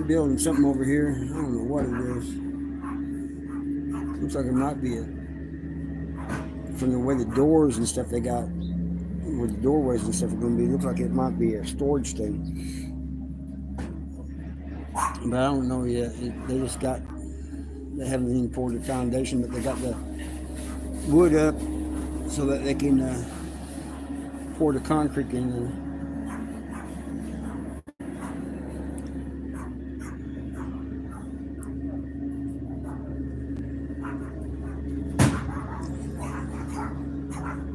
building something over here. I don't know what it is. Looks like it might be it. From the way the doors and stuff they got, where the doorways and stuff are going to be, looks like it might be a storage thing. But I don't know yet. They just got, they haven't even poured the foundation, but they got the wood up so that they can pour the concrete in there.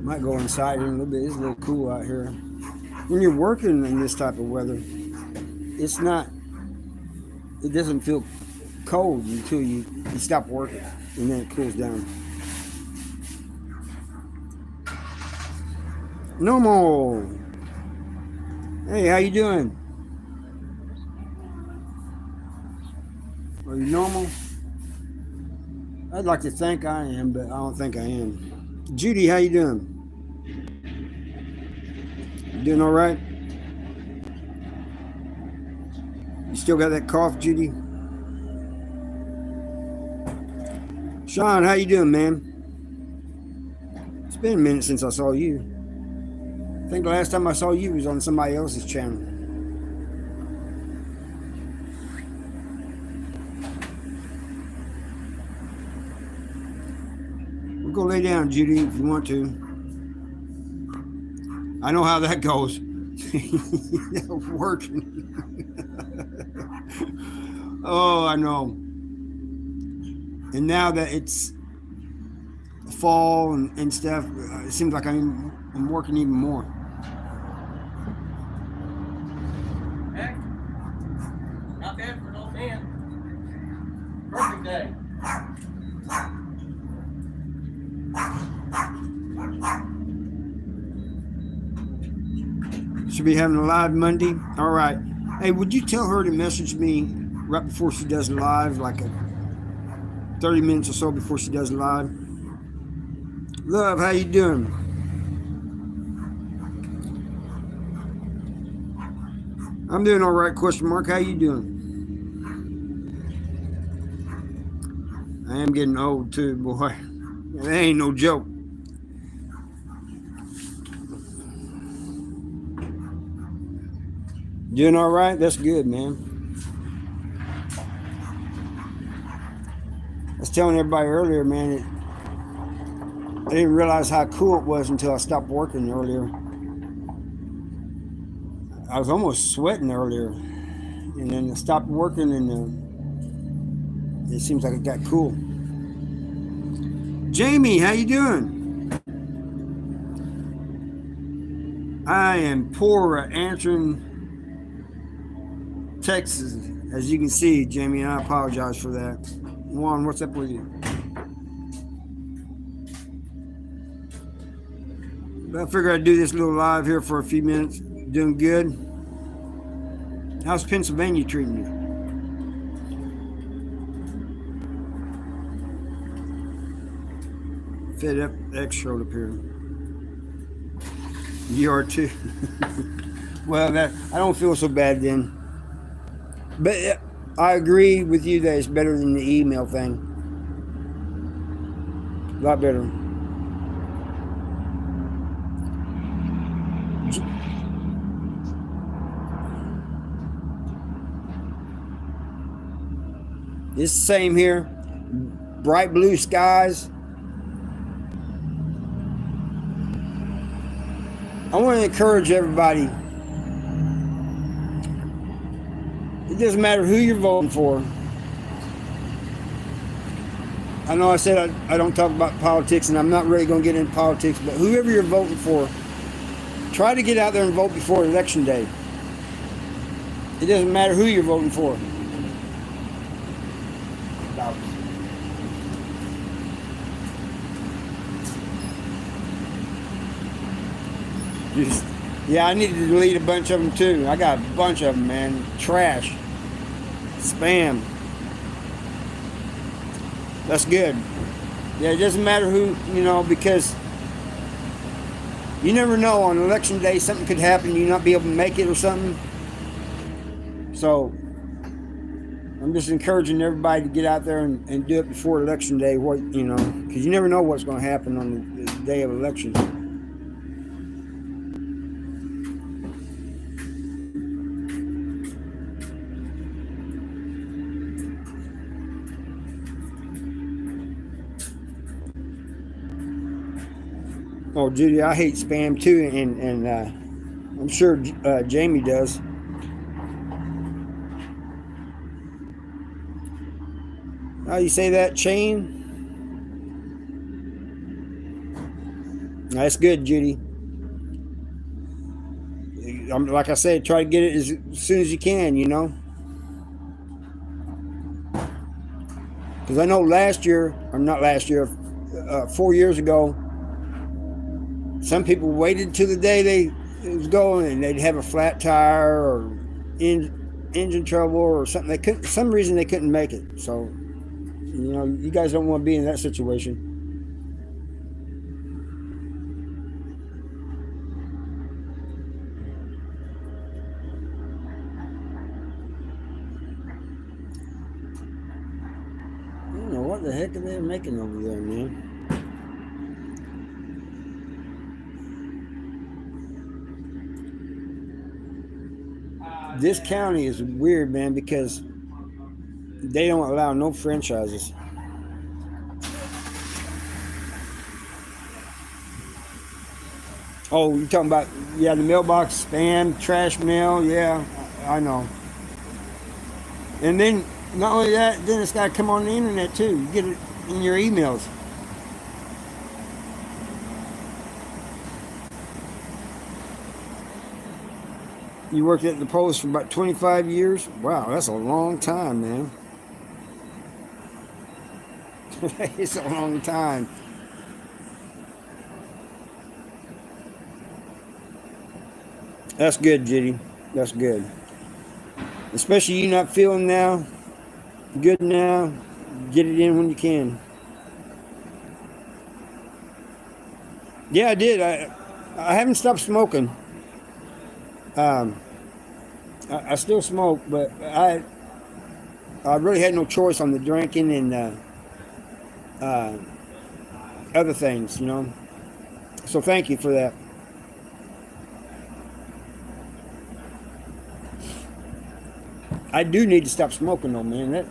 Might go inside in a little bit. It's a little cool out here. When you're working in this type of weather, it's not, it doesn't feel cold until you stop working, and then it cools down. Normal. Hey, how you doing? Are you normal? I'd like to think I am, but I don't think I am. Judy, how you doing? You doing all right? You still got that cough, Judy? Sean, how you doing, man? It's been a minute since I saw you. I think the last time I saw you was on somebody else's channel. We'll go lay down, Judy, if you want to. I know how that goes. Working. Oh, I know. And now that it's fall and stuff, it seems like I'm working even more. Heck, not bad for an old man. Perfect day. Should be having a live Monday. All right. Hey, would you tell her to message me right before she does live, like 30 minutes or so before she does live? Love, how you doing? I'm doing all right, question mark. How you doing? I am getting old too, boy. That ain't no joke. Doing all right? That's good, man. I was telling everybody earlier, man, I didn't realize how cool it was until I stopped working earlier. I was almost sweating earlier, and then I stopped working, and it seems like it got cool. Jamie, how you doing? I am poor at answering texts, as you can see, Jamie, and I apologize for that. Juan, what's up with you? But I figured I'd do this little live here for a few minutes. Doing good? How's Pennsylvania treating you? Fed up X showed up here. You are too. Well, I don't feel so bad then. But I agree with you that it's better than the email thing. A lot better. It's the same here. Bright blue skies. I want to encourage everybody. It doesn't matter who you're voting for. I know I said I don't talk about politics, and I'm not really going to get into politics, but whoever you're voting for, try to get out there and vote before Election Day. It doesn't matter who you're voting for. Yeah, I need to delete a bunch of them too. I got a bunch of them, man. Trash. Spam. That's good. Yeah, it doesn't matter who, because you never know. On Election Day, something could happen. You not be able to make it or something. So, I'm just encouraging everybody to get out there and do it before election day. What because you never know what's going to happen on the day of elections. Oh, Judy, I hate spam too, and I'm sure Jamie does. How you say that, Chain? That's good, Judy. Like I said, try to get it as soon as you can, Because I know last year, or not last year, 4 years ago, some people waited till the day it was going, and they'd have a flat tire or engine trouble or something. They couldn't, for some reason, they couldn't make it. So, you guys don't want to be in that situation. I don't know what the heck are they making over there, man. This county is weird, man, because they don't allow no franchises. Oh, you're talking about, the mailbox, spam, trash mail, yeah, I know. And then, not only that, then it's got to come on the internet too. You get it in your emails. You worked at the post for about 25 years? Wow, that's a long time, man. It's a long time. That's good, Judy. That's good. Especially you not feeling now, good now. Get it in when you can. Yeah, I did. I haven't stopped smoking. Um, I still smoke, but I really had no choice on the drinking and uh, other things, So thank you for that. I do need to stop smoking, though, man.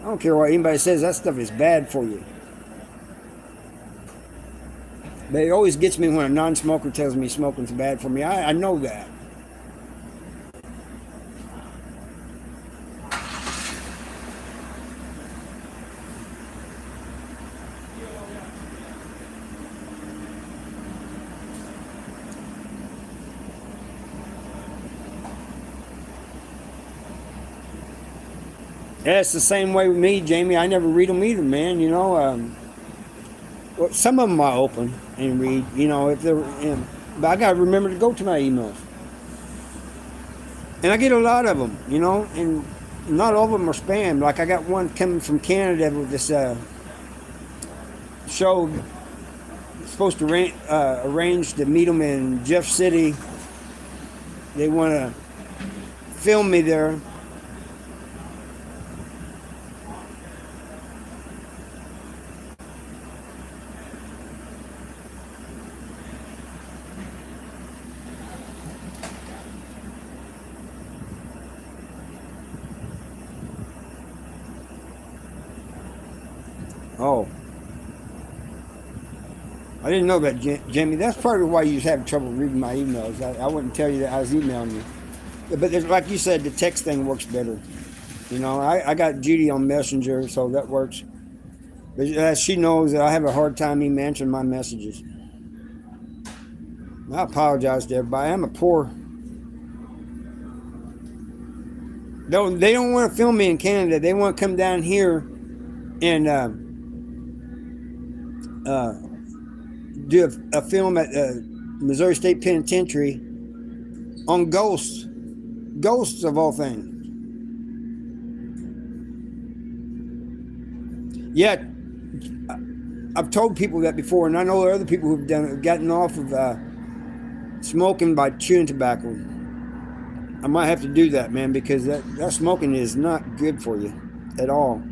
I don't care what anybody says. That stuff is bad for you. But it always gets me when a non-smoker tells me smoking's bad for me. I know that. Yeah, it's the same way with me, Jamie. I never read them either, man. Well, some of them I open and read. If they're, but I gotta remember to go to my emails, and I get a lot of them, and not all of them are spam. Like I got one coming from Canada with this show. Supposed to arrange to meet them in Jeff City. They want to film me there. Oh, I didn't know that, Jimmy. That's probably why you was having trouble reading my emails. I wouldn't tell you that I was emailing you. But like you said, the text thing works better. I got Judy on Messenger, so that works. But she knows that I have a hard time even answering my messages. I apologize to everybody. I'm a poor. They don't want to film me in Canada. They want to come down here and do a film at Missouri State Penitentiary on ghosts of all things. Yeah, I've told people that before, and I know other people who've gotten off of smoking by chewing tobacco. I might have to do that, man, because that smoking is not good for you at all.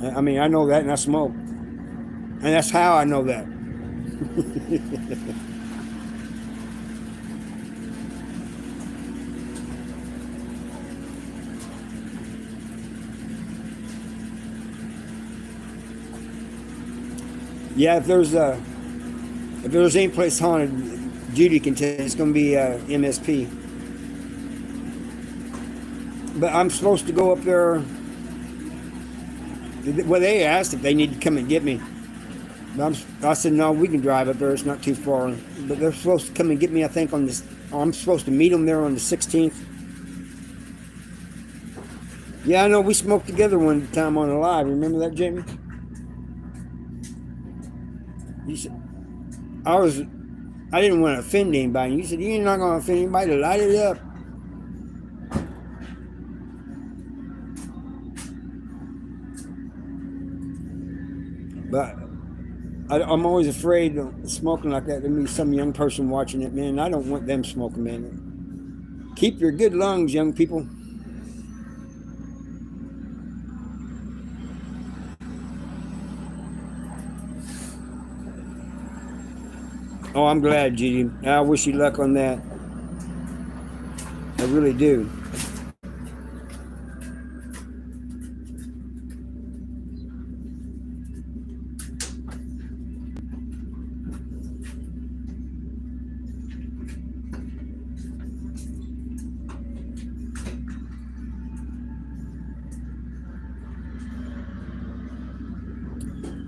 I mean, I know that, and I smoke, and that's how I know that. Yeah, if there's any place haunted, Judy can tell you it's going to be MSP. But I'm supposed to go up there. Well, they asked if they need to come and get me. I said, no, we can drive up there. It's not too far. But they're supposed to come and get me, I think, on this. I'm supposed to meet them there on the 16th. Yeah, I know. We smoked together one time on a live. Remember that, Jamie? You said, I didn't want to offend anybody. You said, you're not going to offend anybody, to light it up. But I'm always afraid of smoking like that. There may be some young person watching it, man. I don't want them smoking, man. Keep your good lungs, young people. Oh, I'm glad, Judy. I wish you luck on that. I really do.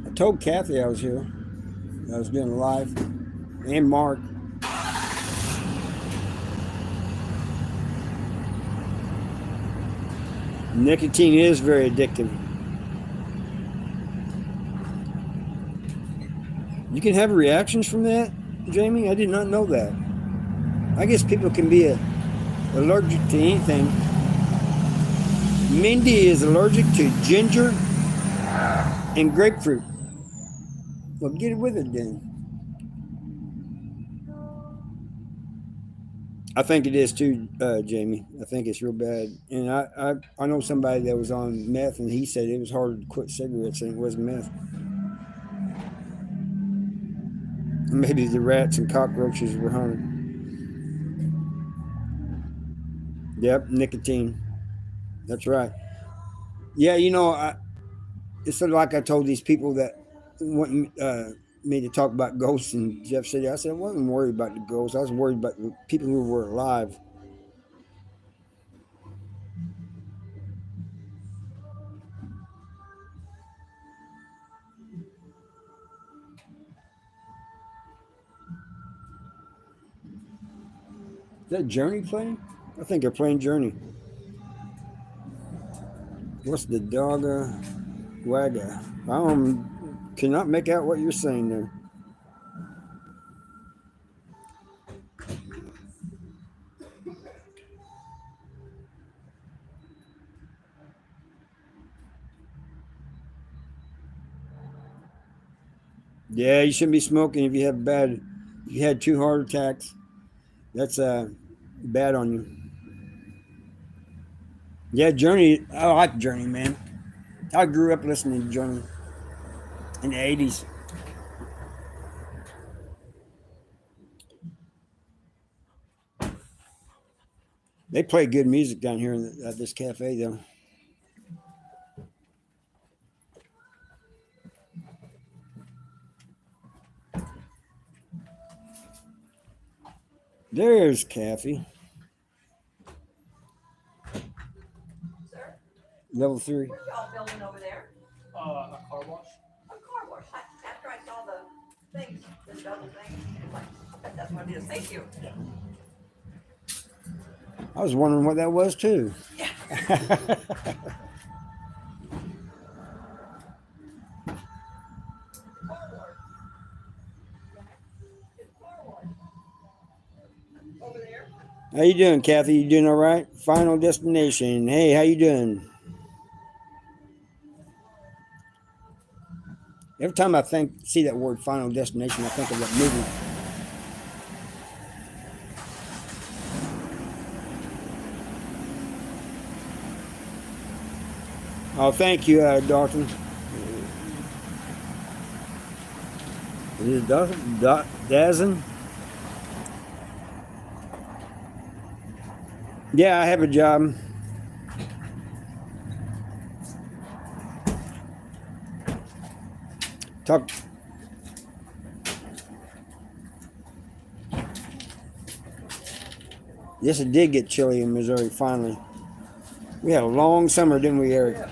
I told Kathy I was here. I was doing a live. And Mark. Nicotine is very addictive. You can have reactions from that, Jamie? I did not know that. I guess people can be allergic to anything. Mindy is allergic to ginger and grapefruit. Well, get with it then. I think it is too, Jamie. I think it's real bad. And I know somebody that was on meth, and he said it was harder to quit cigarettes than it was meth. Maybe the rats and cockroaches were hunted. Yep, nicotine. That's right. Yeah, it's sort of like I told these people that want me to talk about ghosts in Jeff City. I said I wasn't worried about the ghosts. I was worried about the people who were alive. Is that Journey playing? I think they're playing Journey. What's the dogga wagga? I cannot make out what you're saying there. Yeah, you shouldn't be smoking if you have bad. If you had 2 heart attacks, that's bad on you. Yeah, Journey. I like Journey, man. I grew up listening to Journey in the '80s. They play good music down here at this cafe, though. There's Kathy, Sir, level 3. what are y'all building over there? A car wash. A car wash. After I saw the things, the double thing, I'm like, I bet that's what it is. Thank you. I was wondering what that was too. Yeah. Car wash. It's car wash. Over there. How you doing, Kathy? You doing all right? Final destination. Hey, how you doing? Every time I see that word Final Destination, I think of that movie. Oh, thank you, Dalton. Is it Dazin? Yeah, I have a job. Talk. Yes, it did get chilly in Missouri finally. We had a long summer, didn't we, Eric? Yeah.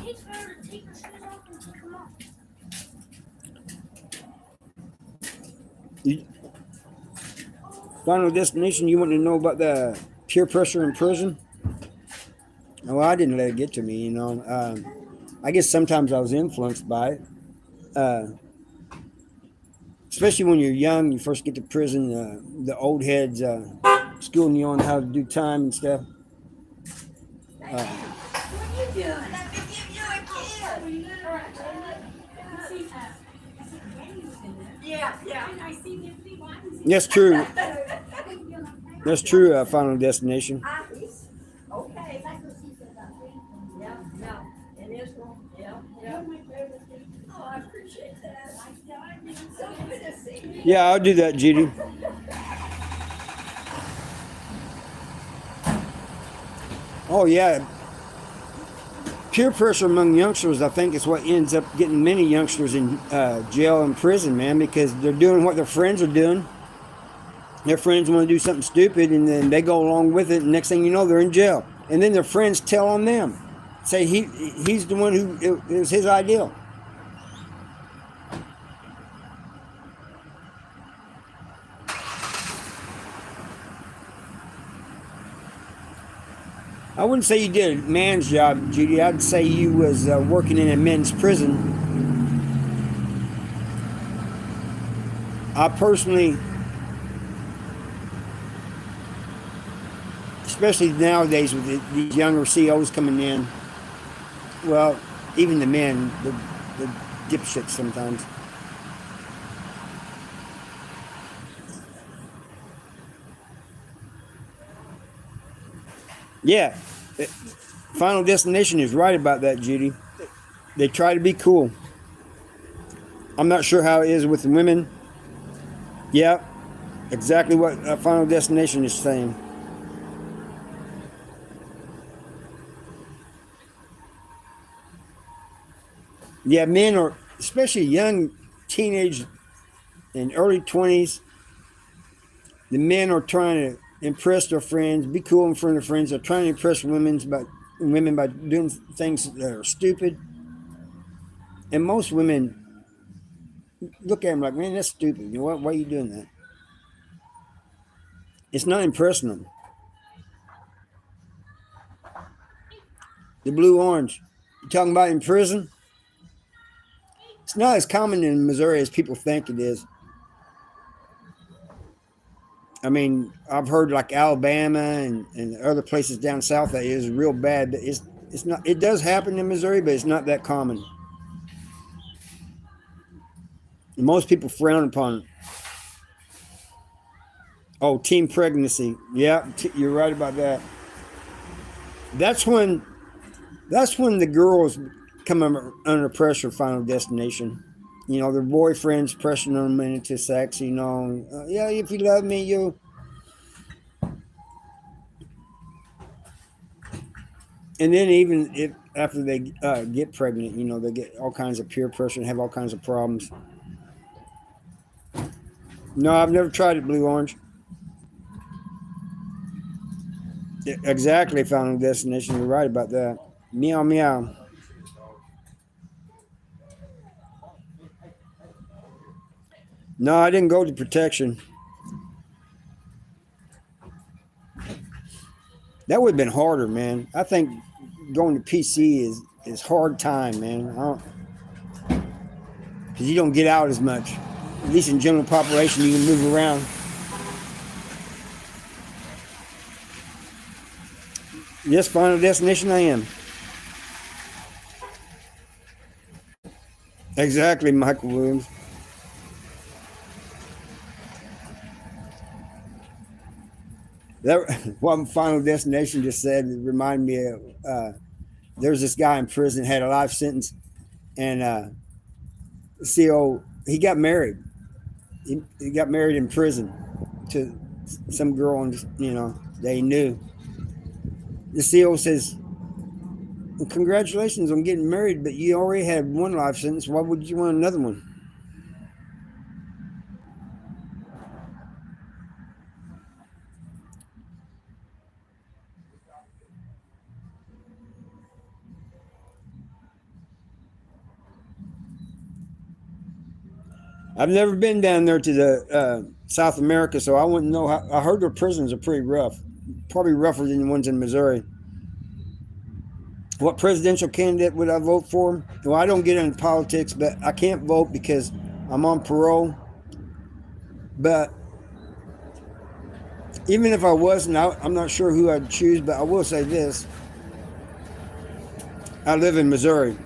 Takes forever to take your shoes off and take them off. Final Destination, you want to know about the peer pressure in prison? Well, I didn't let it get to me, you know. I guess sometimes I was influenced by it. Especially when you're young, you first get to prison, the old heads schooling you on how to do time and stuff. What are you doing? Let me give you a kiss. Yeah, yeah. That's true. That's true, Final Destination. He's okay. Yeah, yeah. In this one, yeah, yeah. Oh, I appreciate that. So good to see you. Yeah, I'll do that, Judy. Oh, yeah. Peer pressure among youngsters, I think, is what ends up getting many youngsters in jail and prison, man, because they're doing what their friends are doing. Their friends want to do something stupid, and then they go along with it, and next thing you know, they're in jail. And then their friends tell on them. Say he's the one who, it was his idea. I wouldn't say you did a man's job, Judy. I'd say you was working in a men's prison. I personally, especially nowadays with these younger COs coming in, well, even the men, the dipshits sometimes. Yeah, Final Destination is right about that, Judy. They try to be cool. I'm not sure how it is with the women. Yeah, exactly what Final Destination is saying. Yeah, men are, especially young teenage and early 20s, the men are trying to impress their friends, be cool in front of friends. They're trying to impress women by doing things that are stupid. And most women look at them like, man, that's stupid. You know what? Why are you doing that? It's not impressing them. The blue orange. You talking about in prison? It's not as common in Missouri as people think it is. I mean, I've heard like Alabama and other places down south that is real bad. But it's not. It does happen in Missouri, but it's not that common. Most people frown upon it. Oh, teen pregnancy. Yeah, you're right about that. That's when the girls come under pressure. Final Destination. You know, their boyfriends pressuring them into sex. You know, yeah, if you love me, you. And then even if after they get pregnant, you know, they get all kinds of peer pressure and have all kinds of problems. No, I've never tried it, blue orange. Yeah, exactly, Final Destination. You're right about that. Meow meow. No, I didn't go to protection. That would have been harder, man. I think going to PC is hard time, man. Because you don't get out as much. At least in general population, you can move around. Yes, Final Destination I am. Exactly, Michael Williams. That what Final Destination just said reminded me of. There's this guy in prison had a life sentence, and he got married. He got married in prison to some girl, and they knew. The CO says, well, "Congratulations on getting married, but you already had one life sentence. Why would you want another one?" I've never been down there to the South America, so I wouldn't know how. I heard their prisons are pretty rough, probably rougher than the ones in Missouri. What presidential candidate would I vote for? Well, I don't get into politics, but I can't vote because I'm on parole. But even if I wasn't, I'm not sure who I'd choose, but I will say this. I live in Missouri.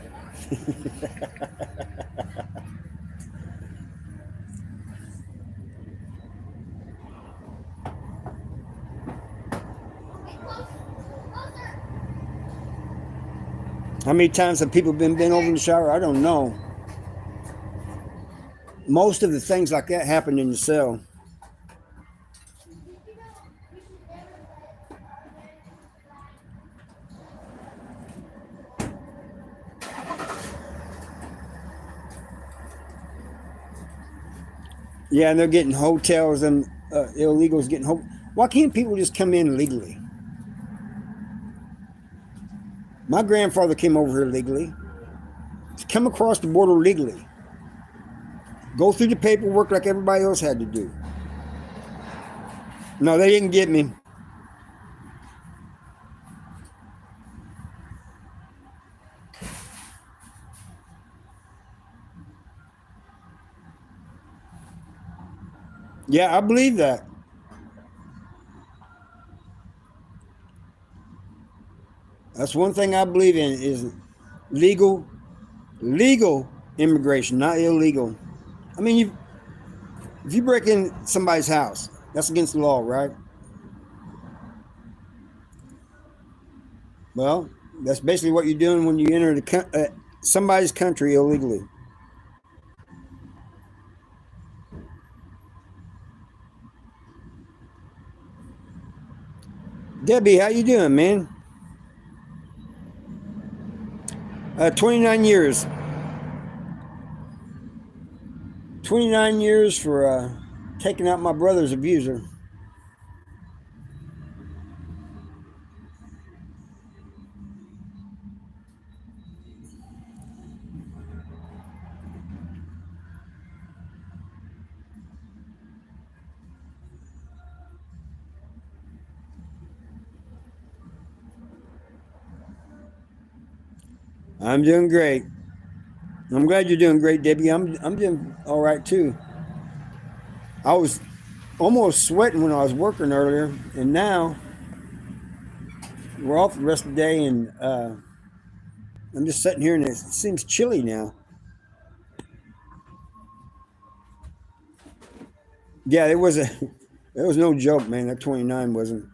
How many times have people been bent over in the shower? I don't know. Most of the things like that happen in the cell. Yeah, and they're getting hotels and illegals getting home. Why can't people just come in legally? My grandfather came over here legally. Come across the border legally. Go through the paperwork like everybody else had to do. No, they didn't get me. Yeah, I believe that. That's one thing I believe in is legal immigration, not illegal. I mean, if you break in somebody's house, that's against the law, right? Well, that's basically what you're doing when you enter somebody's country illegally. Debbie, how you doing, man? 29 years. 29 years for taking out my brother's abuser. I'm doing great. I'm glad you're doing great, Debbie. I'm doing all right too. I was almost sweating when I was working earlier, and now we're off the rest of the day, and I'm just sitting here, and it seems chilly now. Yeah, it was no joke, man. That 29 wasn't.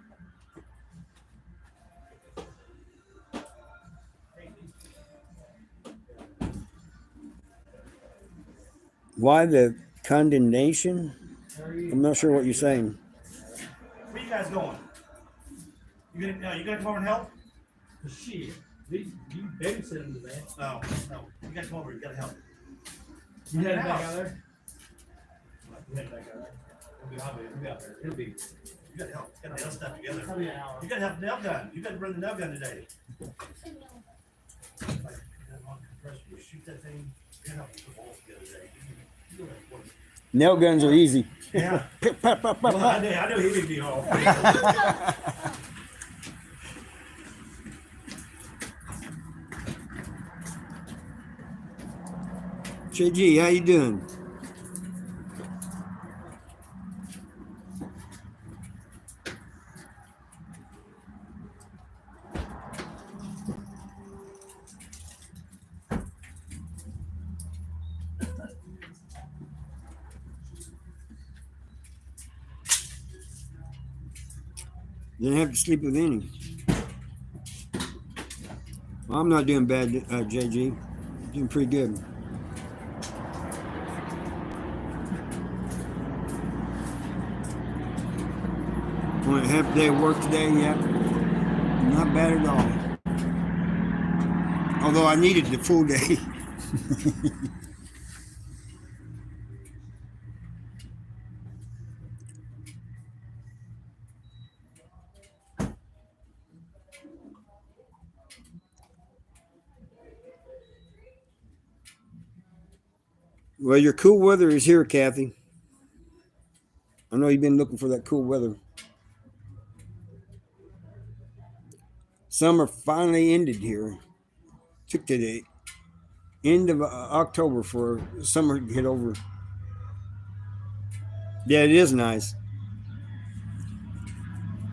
Why the condemnation? I'm not sure what you're saying. Where you guys going? You gonna come over and help? Shit. You babysitting the man. No. You gotta come over. You gotta help. You headed back out there? You headed back out there? He'll be out there. He'll be. You gotta help. You gotta nail stuff together. Probably an hour. You gotta have the nail gun. You gotta bring the nail gun today. You shoot that thing. You gotta help put the balls together today. You know that's important. Nail guns are easy. Yeah. Pip, pop, pop, pop, Well, pop. I knew he would be home. JG, how you doing? Didn't have to sleep with any. Well, I'm not doing bad, JG. Doing pretty good. Only a half day of work today, yeah. Not bad at all. Although I needed the full day. Well, your cool weather is here, Kathy. I know you've been looking for that cool weather. Summer finally ended here. Took to the end of October for summer to get over. Yeah, it is nice.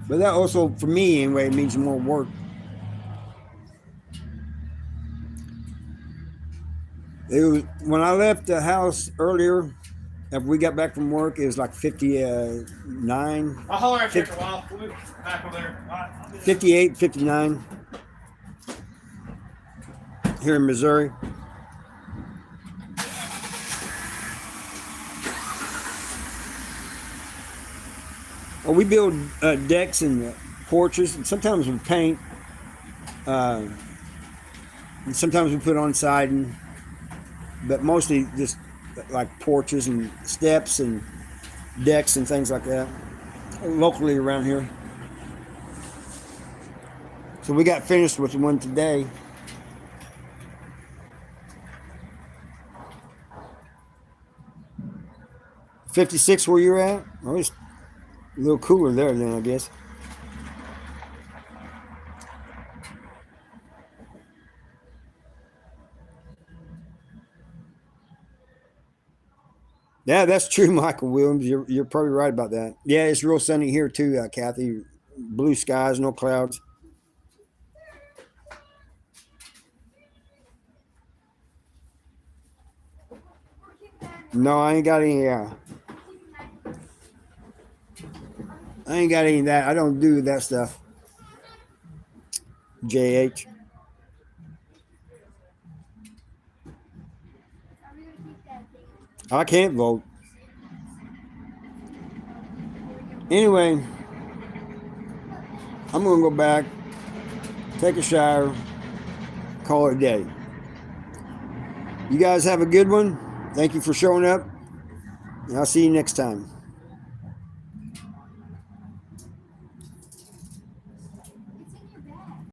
But that also, for me anyway, means more work. When I left the house earlier, after we got back from work, it was like 59. I'll holler at you after a while. We'll be back over there. 58, 59 here in Missouri. Well, we build decks and porches, and sometimes we paint, and sometimes we put on siding, but mostly just like porches and steps and decks and things like that, locally around here. So we got finished with one today. $56 where you're at? Oh, it's a little cooler there then, I guess. Yeah, that's true, Michael Williams. You're probably right about that. Yeah, it's real sunny here too, Kathy. Blue skies, no clouds. No, I ain't got any. I ain't got any of that. I don't do that stuff. JH. I can't vote. Anyway, I'm going to go back, take a shower, call it a day. You guys have a good one. Thank you for showing up. And I'll see you next time.